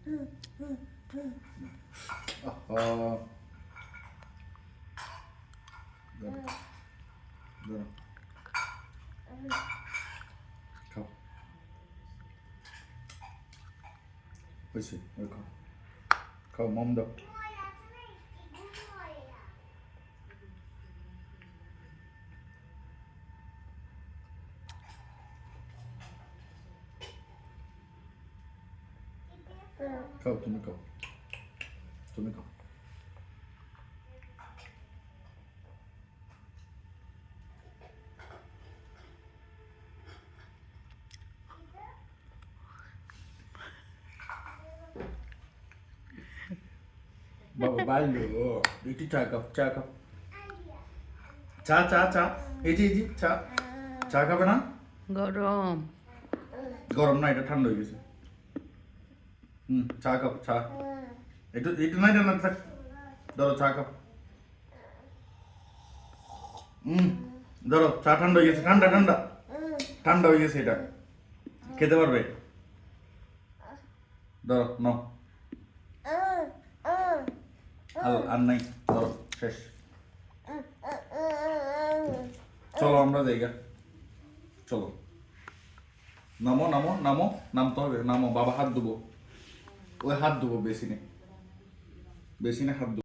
খাও হয়েছে, ওই খাও খাও, মম দাও। খাও, তুমি খাও, তুমি খাও। বাবা বাইলো একটু চা খাও, চা খাও, চা চা চা, এই যে চা, চা খাবে না? গরম। গরম না, এটা ঠান্ডা হয়ে গেছে। চা খাও, চা একটু একটু নাই না থাক, ধরো চা খাও। ধরো চা ঠান্ডা হয়ে গেছে, ঠান্ডা ঠান্ডা ঠান্ডা হয়ে গেছে, এটা খেতে পারবে? ধরো নাও, আর নাই, ধরো শেষ। চলো আমরা জায়গা, চলো নামো নামো নামো, নামতে হবে, নামো। বাবা হাত ধুবো, ওই হাত ধুবো বেসিনে, বেসিনে হাত ধুবো।